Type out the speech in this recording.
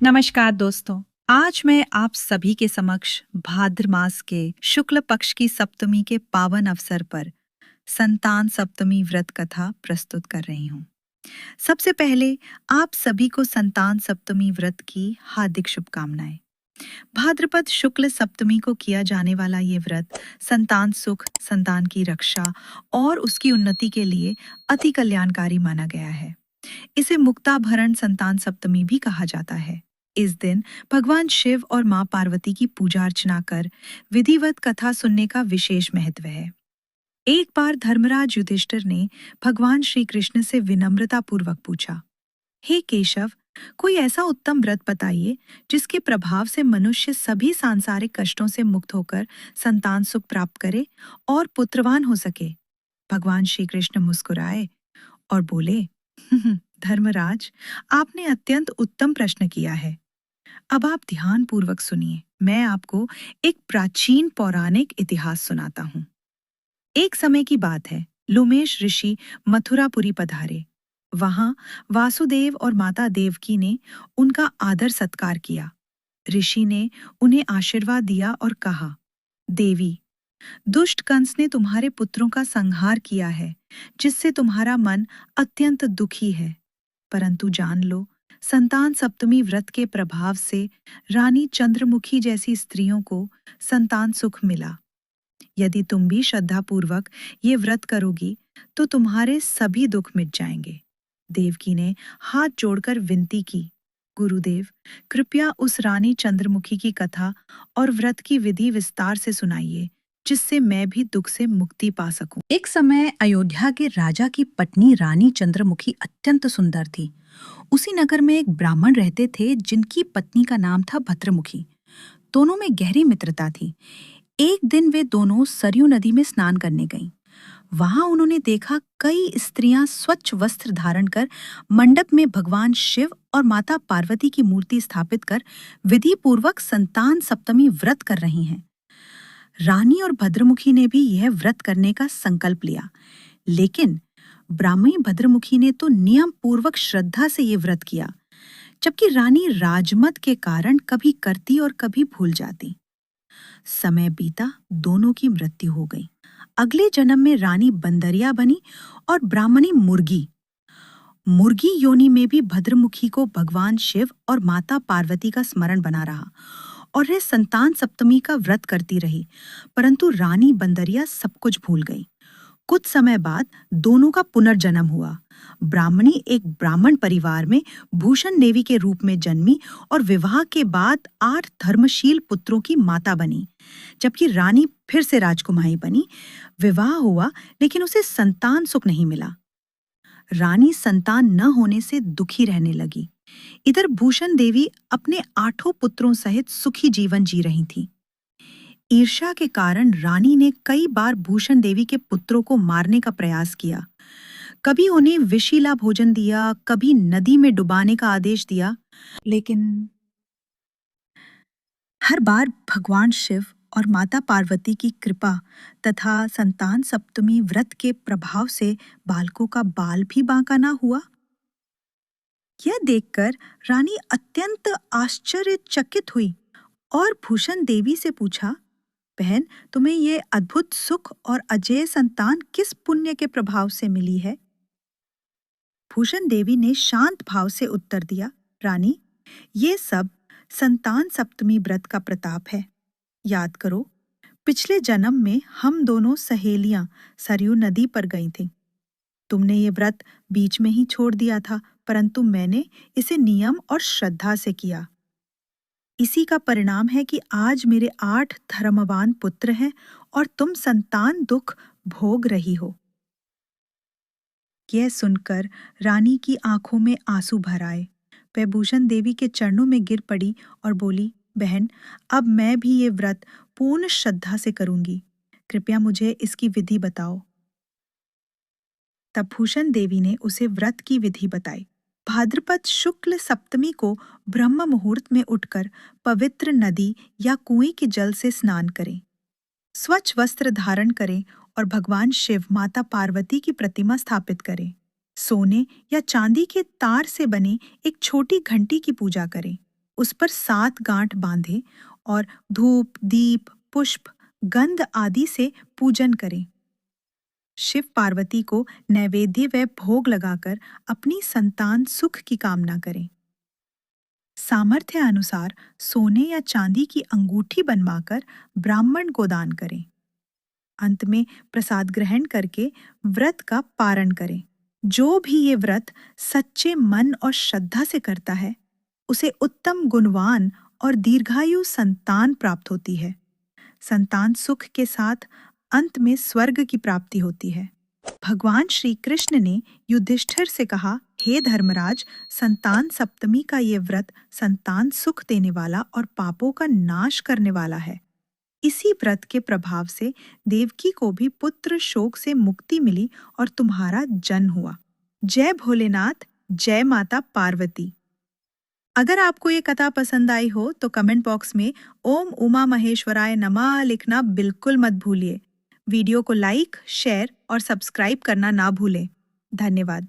नमस्कार दोस्तों। आज मैं आप सभी के समक्ष भाद्र मास के शुक्ल पक्ष की सप्तमी के पावन अवसर पर संतान सप्तमी व्रत कथा प्रस्तुत कर रही हूँ। सबसे पहले आप सभी को संतान सप्तमी व्रत की हार्दिक शुभकामनाएं। भाद्रपद शुक्ल सप्तमी को किया जाने वाला ये व्रत संतान सुख, संतान की रक्षा और उसकी उन्नति के लिए अति कल्याणकारी माना गया है। इसे मुक्ताभरण संतान सप्तमी भी कहा जाता है। इस दिन भगवान शिव और मां पार्वती की पूजा अर्चना कर विधिवत कथा सुनने का विशेष महत्व है। एक बार धर्मराज युधिष्ठिर ने भगवान श्री कृष्ण से विनम्रता पूर्वक पूछा, हे केशव, कोई ऐसा उत्तम व्रत बताइए जिसके प्रभाव से मनुष्य सभी सांसारिक कष्टों से मुक्त होकर संतान सुख प्राप्त करे और पुत्रवान हो सके। भगवान श्री कृष्ण मुस्कुराए और बोले, धर्मराज, आपने अत्यंत उत्तम प्रश्न किया है। अब आप ध्यान पूर्वक सुनिए। मैं आपको एक प्राचीन पौराणिक इतिहास सुनाता हूँ। एक समय की बात है, लोमेश ऋषि मथुरापुरी पधारे। वहां वासुदेव और माता देवकी ने उनका आदर सत्कार किया। ऋषि ने उन्हें आशीर्वाद दिया और कहा, देवी, दुष्ट कंस ने तुम्हारे पुत्रों का संहार किया है, जिससे तुम्हारा मन अत्यंत दुखी है। परंतु जान लो, संतान सप्तमी व्रत के प्रभाव से रानी चंद्रमुखी जैसी स्त्रियों को संतान सुख मिला। यदि तुम भी श्रद्धापूर्वक ये व्रत करोगी तो तुम्हारे सभी दुख मिट जाएंगे। देवकी ने हाथ जोड़कर विनती की, गुरुदेव, कृपया उस रानी चंद्रमुखी की कथा और व्रत की विधि विस्तार से सुनाइए, जिससे मैं भी दुख से मुक्ति पा सकूं। एक समय अयोध्या के राजा की पत्नी रानी चंद्रमुखी अत्यंत सुंदर थी। उसी नगर में एक ब्राह्मण रहते थे जिनकी पत्नी का नाम था भद्रमुखी। दोनों में गहरी मित्रता थी। एक दिन वे दोनों सरयू नदी में स्नान करने गईं। वहां उन्होंने देखा कई स्त्रियां स्वच्छ वस्त्र धारण कर मंडप में भगवान शिव और माता पार्वती की मूर्ति स्थापित कर विधि पूर्वक संतान सप्तमी व्रत कर रही हैं। रानी और भद्रमुखी ने भी यह व्रत करने का संकल्प लिया, लेकिन ब्राह्मणी भद्रमुखी ने तो नियम पूर्वक श्रद्धा से ये व्रत किया, जबकि रानी राजमत के कारण कभी करती और कभी भूल जाती। समय बीता, दोनों की मृत्यु हो गई। अगले जन्म में रानी बंदरिया बनी और ब्राह्मणी मुर्गी। मुर्गी योनि में भी भद्रमुखी को भगवान शिव और माता पार्वती का स्मरण बना रहा और वह संतान सप्तमी का व्रत करती रही, परंतु रानी बंदरिया सब कुछ भूल गई। कुछ समय बाद दोनों का पुनर्जन्म हुआ। ब्राह्मणी एक ब्राह्मण परिवार में भूषण देवी के रूप में जन्मी और विवाह के बाद 8 धर्मशील पुत्रों की माता बनी, जबकि रानी फिर से राजकुमारी बनी। विवाह हुआ, लेकिन उसे संतान सुख नहीं मिला। रानी संतान न होने से दुखी रहने लगी। इधर भूषण देवी अपने 8 पुत्रों सहित सुखी जीवन जी रही थी। ईर्ष्या के कारण रानी ने कई बार भूषण देवी के पुत्रों को मारने का प्रयास किया। कभी उन्हें विषीला भोजन दिया, कभी नदी में डुबाने का आदेश दिया, लेकिन हर बार भगवान शिव और माता पार्वती की कृपा तथा संतान सप्तमी व्रत के प्रभाव से बालकों का बाल भी बांका ना हुआ। यह देखकर रानी अत्यंत आश्चर्यचकित हुई और भूषण देवी से पूछा, बहन, तुम्हें ये अद्भुत सुख और अजेय संतान किस पुण्य के प्रभाव से मिली है? भूषण देवी ने शांत भाव से उत्तर दिया, रानी, ये सब संतान सप्तमी व्रत का प्रताप है। याद करो, पिछले जन्म में हम दोनों सहेलियां सरयू नदी पर गई थीं। तुमने ये व्रत बीच में ही छोड़ दिया था, परंतु मैंने इसे नियम और श्रद्धा से किया। इसी का परिणाम है कि आज मेरे 8 धर्मवान पुत्र हैं और तुम संतान दुख भोग रही हो। यह सुनकर रानी की आंखों में आंसू भर आए। वह भूषण देवी के चरणों में गिर पड़ी और बोली, बहन, अब मैं भी ये व्रत पूर्ण श्रद्धा से करूंगी। कृपया मुझे इसकी विधि बताओ। तब भूषण देवी ने उसे व्रत की विधि बताई। भाद्रपद शुक्ल सप्तमी को ब्रह्म मुहूर्त में उठकर पवित्र नदी या कुएं के जल से स्नान करें। स्वच्छ वस्त्र धारण करें और भगवान शिव, माता पार्वती की प्रतिमा स्थापित करें। सोने या चांदी के तार से बने एक छोटी घंटी की पूजा करें। उस पर 7 गांठ बांधे और धूप, दीप, पुष्प, गंध आदि से पूजन करें। शिव पार्वती को नैवेद्य व भोग लगाकर अपनी संतान सुख की कामना करें। सामर्थ्य अनुसार सोने या चांदी की अंगूठी बनवाकर ब्राह्मण को दान करें। अंत में प्रसाद ग्रहण करके व्रत का पारण करें। जो भी ये व्रत सच्चे मन और श्रद्धा से करता है, उसे उत्तम गुणवान और दीर्घायु संतान प्राप्त होती है। संतान सुख के साथ अंत में स्वर्ग की प्राप्ति होती है। भगवान श्री कृष्ण ने युधिष्ठिर से कहा, हे धर्मराज, संतान सप्तमी का ये व्रत संतान सुख देने वाला और पापों का नाश करने वाला है। इसी व्रत के प्रभाव से देवकी को भी पुत्र शोक से मुक्ति मिली और तुम्हारा जन्म हुआ। जय भोलेनाथ, जय माता पार्वती। अगर आपको ये कथा पसंद आई हो तो कमेंट बॉक्स में ओम उमा महेश्वराय नमः लिखना बिल्कुल मत भूलिए। वीडियो को लाइक, शेयर और सब्सक्राइब करना ना भूलें। धन्यवाद।